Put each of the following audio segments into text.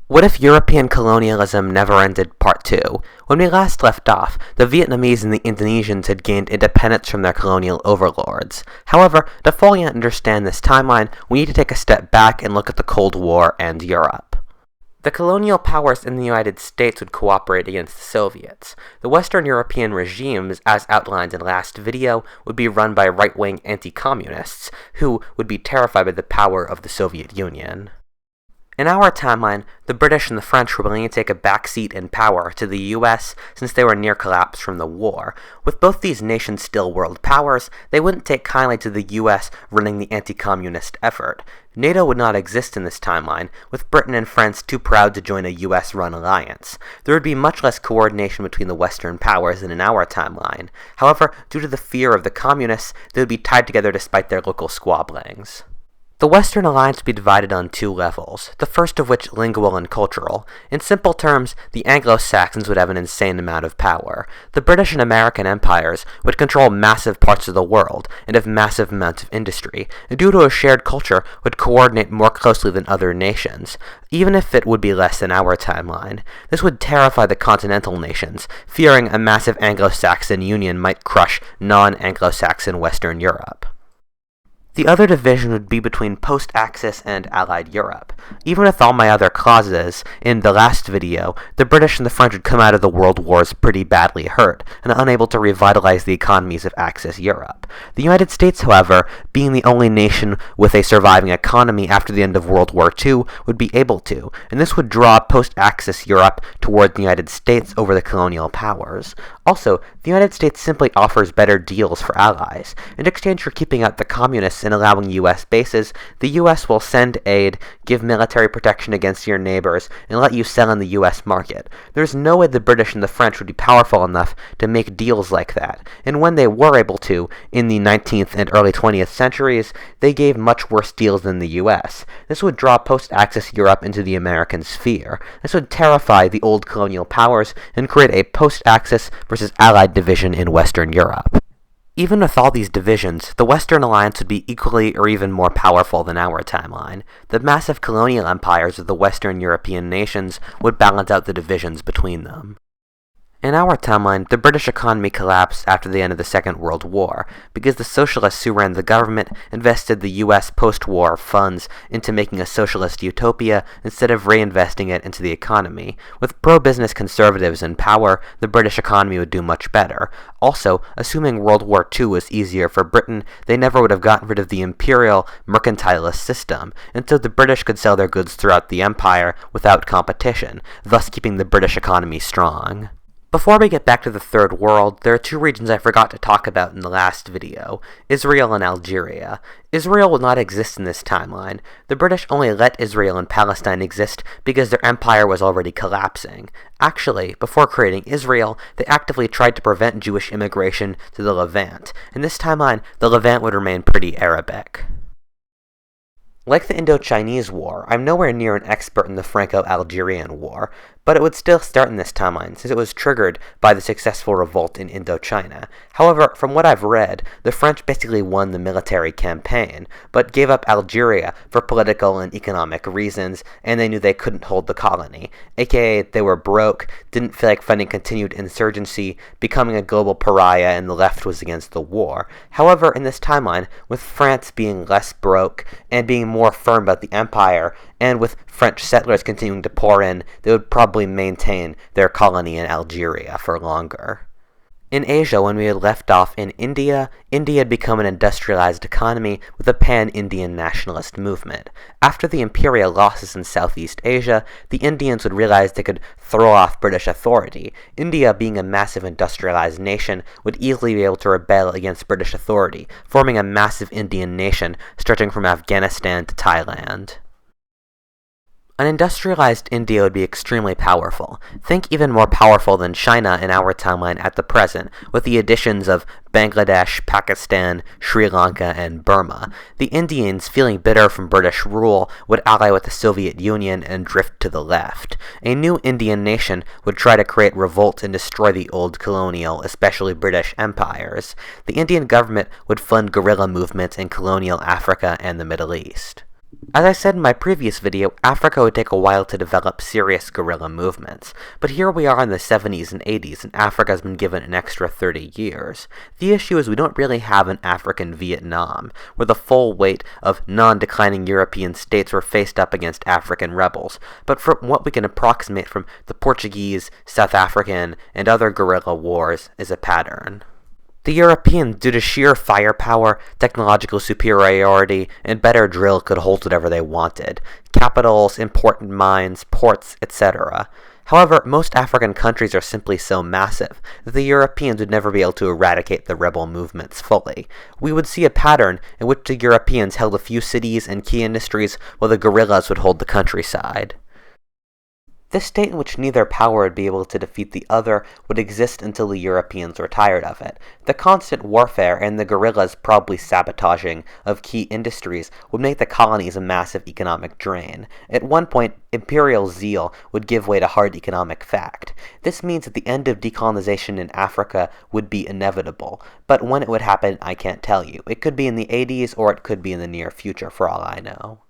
What if European colonialism never ended? Part 2. When we last left off, the Vietnamese and the Indonesians had gained independence from their colonial overlords. However, to fully understand this timeline, we need to take a step back and look at the Cold War and Europe. The colonial powers in the United States would cooperate against the Soviets. The Western European regimes, as outlined in the last video, would be run by right-wing anti-communists, who would be terrified by the power of the Soviet Union. In our timeline, the British and the French were willing to take a backseat in power to the US since they were near collapse from the war. With both these nations still world powers, they wouldn't take kindly to the US running the anti-communist effort. NATO would not exist in this timeline, with Britain and France too proud to join a US-run alliance. There would be much less coordination between the Western powers than in our timeline. However, due to the fear of the communists, they would be tied together despite their local squabblings. The Western alliance would be divided on two levels, the first of which lingual and cultural. In simple terms, the Anglo-Saxons would have an insane amount of power. The British and American empires would control massive parts of the world and have massive amounts of industry, and due to a shared culture, would coordinate more closely than other nations, even if it would be less than our timeline. This would terrify the continental nations, fearing a massive Anglo-Saxon union might crush non-Anglo-Saxon Western Europe. The other division would be between post-Axis and Allied Europe. Even with all my other clauses, in the last video, the British and the French would come out of the world wars pretty badly hurt, and unable to revitalize the economies of Axis Europe. The United States, however, being the only nation with a surviving economy after the end of World War II, would be able to, and this would draw post-Axis Europe toward the United States over the colonial powers. Also, the United States simply offers better deals for allies. In exchange for keeping out the communists and allowing U.S. bases, the U.S. will send aid, give military protection against your neighbors, and let you sell in the U.S. market. There's no way the British and the French would be powerful enough to make deals like that, and when they were able to, in the 19th and early 20th centuries, they gave much worse deals than the U.S. This would draw post-Axis Europe into the American sphere. This would terrify the old colonial powers and create a post-Axis versus Allied division in Western Europe. Even with all these divisions, the Western Alliance would be equally or even more powerful than our timeline. The massive colonial empires of the Western European nations would balance out the divisions between them. In our timeline, the British economy collapsed after the end of the Second World War, because the socialists who ran the government invested the US post-war funds into making a socialist utopia instead of reinvesting it into the economy. With pro-business conservatives in power, the British economy would do much better. Also, assuming World War II was easier for Britain, they never would have gotten rid of the imperial, mercantilist system, and so the British could sell their goods throughout the empire without competition, thus keeping the British economy strong. Before we get back to the Third World, there are two regions I forgot to talk about in the last video, Israel and Algeria. Israel will not exist in this timeline. The British only let Israel and Palestine exist because their empire was already collapsing. Actually, before creating Israel, they actively tried to prevent Jewish immigration to the Levant. In this timeline, the Levant would remain pretty Arabic. Like the Indo-Chinese War, I'm nowhere near an expert in the Franco-Algerian War, but it would still start in this timeline since it was triggered by the successful revolt in Indochina. However, from what I've read, the French basically won the military campaign, but gave up Algeria for political and economic reasons, and they knew they couldn't hold the colony. AKA, they were broke, didn't feel like funding continued insurgency, becoming a global pariah, and the left was against the war. However, in this timeline, with France being less broke and being more firm about the empire, and with French settlers continuing to pour in, they would probably maintain their colony in Algeria for longer. In Asia, when we had left off in India, India had become an industrialized economy with a pan-Indian nationalist movement. After the imperial losses in Southeast Asia, the Indians would realize they could throw off British authority. India, being a massive industrialized nation, would easily be able to rebel against British authority, forming a massive Indian nation stretching from Afghanistan to Thailand. An industrialized India would be extremely powerful. Think even more powerful than China in our timeline at the present, with the additions of Bangladesh, Pakistan, Sri Lanka, and Burma. The Indians, feeling bitter from British rule, would ally with the Soviet Union and drift to the left. A new Indian nation would try to create revolt and destroy the old colonial, especially British empires. The Indian government would fund guerrilla movements in colonial Africa and the Middle East. As I said in my previous video, Africa would take a while to develop serious guerrilla movements, but here we are in the 70s and 80s and Africa has been given an extra 30 years. The issue is we don't really have an African Vietnam, where the full weight of non-declining European states were faced up against African rebels, but from what we can approximate from the Portuguese, South African, and other guerrilla wars is a pattern. The Europeans, due to sheer firepower, technological superiority, and better drill, could hold whatever they wanted. Capitals, important mines, ports, etc. However, most African countries are simply so massive that the Europeans would never be able to eradicate the rebel movements fully. We would see a pattern in which the Europeans held a few cities and key industries while the guerrillas would hold the countryside. This state in which neither power would be able to defeat the other would exist until the Europeans were tired of it. The constant warfare and the guerrillas probably sabotaging of key industries would make the colonies a massive economic drain. At one point, imperial zeal would give way to hard economic fact. This means that the end of decolonization in Africa would be inevitable, but when it would happen, I can't tell you. It could be in the 80s or it could be in the near future for all I know.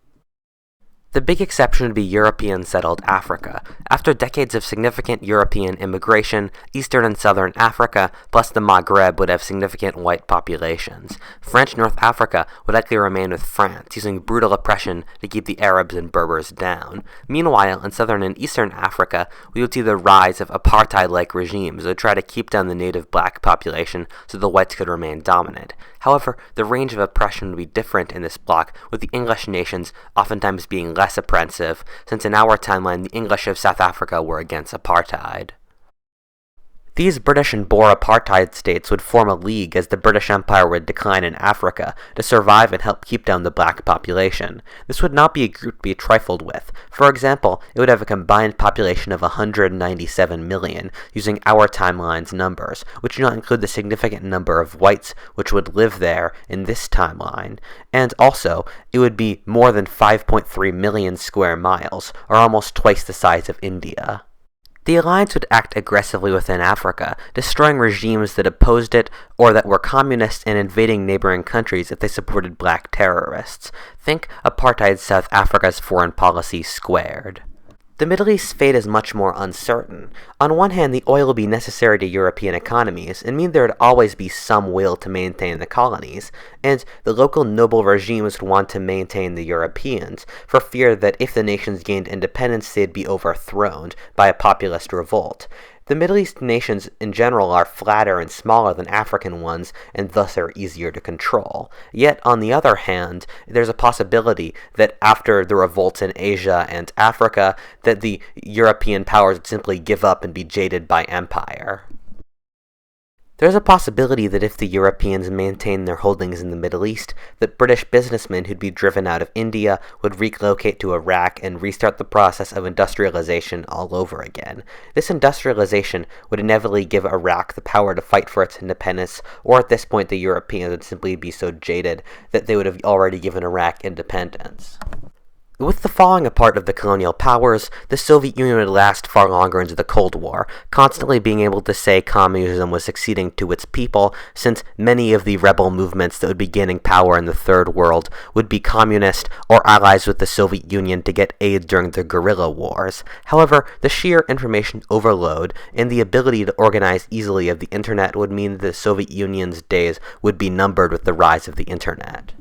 The big exception would be European-settled Africa. After decades of significant European immigration, Eastern and Southern Africa, plus the Maghreb, would have significant white populations. French North Africa would likely remain with France, using brutal oppression to keep the Arabs and Berbers down. Meanwhile, in Southern and Eastern Africa, we would see the rise of apartheid-like regimes that would try to keep down the native black population so the whites could remain dominant. However, the range of oppression would be different in this bloc, with the English nations oftentimes being less oppressive, since in our timeline the English of South Africa were against apartheid. These British and Boer apartheid states would form a league as the British Empire would decline in Africa to survive and help keep down the black population. This would not be a group to be trifled with. For example, it would have a combined population of 197 million, using our timeline's numbers, which do not include the significant number of whites which would live there in this timeline. And also, it would be more than 5.3 million square miles, or almost twice the size of India. The alliance would act aggressively within Africa, destroying regimes that opposed it or that were communist and invading neighboring countries if they supported black terrorists. Think apartheid South Africa's foreign policy squared. The Middle East's fate is much more uncertain. On one hand, the oil will be necessary to European economies, and mean there would always be some will to maintain the colonies, and the local noble regimes would want to maintain the Europeans, for fear that if the nations gained independence, they'd be overthrown by a populist revolt. The Middle East nations in general are flatter and smaller than African ones, and thus are easier to control. Yet, on the other hand, there's a possibility that after the revolts in Asia and Africa, that the European powers would simply give up and be jaded by empire. There's a possibility that if the Europeans maintain their holdings in the Middle East, that British businessmen who'd be driven out of India would relocate to Iraq and restart the process of industrialization all over again. This industrialization would inevitably give Iraq the power to fight for its independence, or at this point the Europeans would simply be so jaded that they would have already given Iraq independence. With the falling apart of the colonial powers, the Soviet Union would last far longer into the Cold War, constantly being able to say communism was succeeding to its people, since many of the rebel movements that would be gaining power in the Third World would be communist or allies with the Soviet Union to get aid during the guerrilla wars. However, the sheer information overload and the ability to organize easily of the internet would mean that the Soviet Union's days would be numbered with the rise of the internet.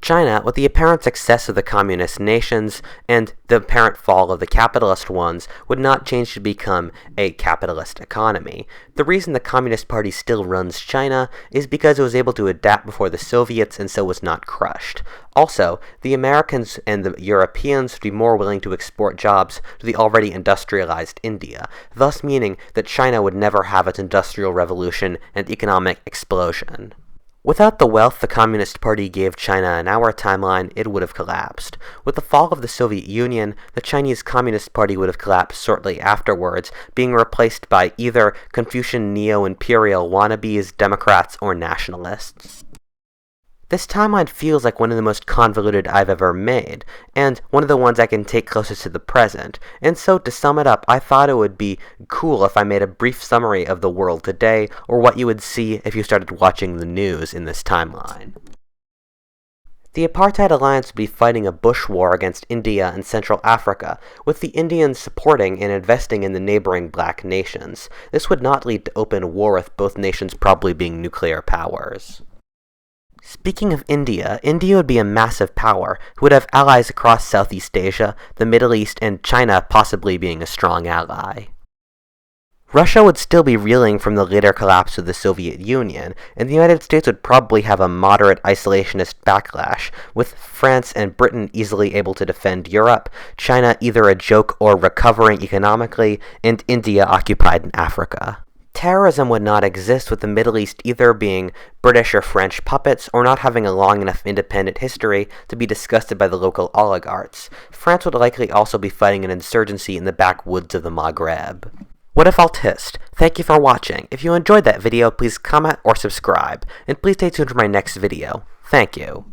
China, with the apparent success of the communist nations and the apparent fall of the capitalist ones, would not change to become a capitalist economy. The reason the Communist Party still runs China is because it was able to adapt before the Soviets and so was not crushed. Also, the Americans and the Europeans would be more willing to export jobs to the already industrialized India, thus meaning that China would never have its industrial revolution and economic explosion. Without the wealth the Communist Party gave China in our timeline, it would have collapsed. With the fall of the Soviet Union, the Chinese Communist Party would have collapsed shortly afterwards, being replaced by either Confucian neo-imperial wannabes, Democrats, or nationalists. This timeline feels like one of the most convoluted I've ever made, and one of the ones I can take closest to the present. And so, to sum it up, I thought it would be cool if I made a brief summary of the world today, or what you would see if you started watching the news in this timeline. The apartheid alliance would be fighting a bush war against India and Central Africa, with the Indians supporting and investing in the neighboring black nations. This would not lead to open war, with both nations probably being nuclear powers. Speaking of India, India would be a massive power who would have allies across Southeast Asia, the Middle East, and China possibly being a strong ally. Russia would still be reeling from the later collapse of the Soviet Union, and the United States would probably have a moderate isolationist backlash, with France and Britain easily able to defend Europe, China either a joke or recovering economically, and India occupied in Africa. Terrorism would not exist, with the Middle East either being British or French puppets, or not having a long enough independent history to be disgusted by the local oligarchs. France would likely also be fighting an insurgency in the backwoods of the Maghreb. Whatifalthist, thank you for watching. If you enjoyed that video, please comment or subscribe, and please stay tuned for my next video. Thank you.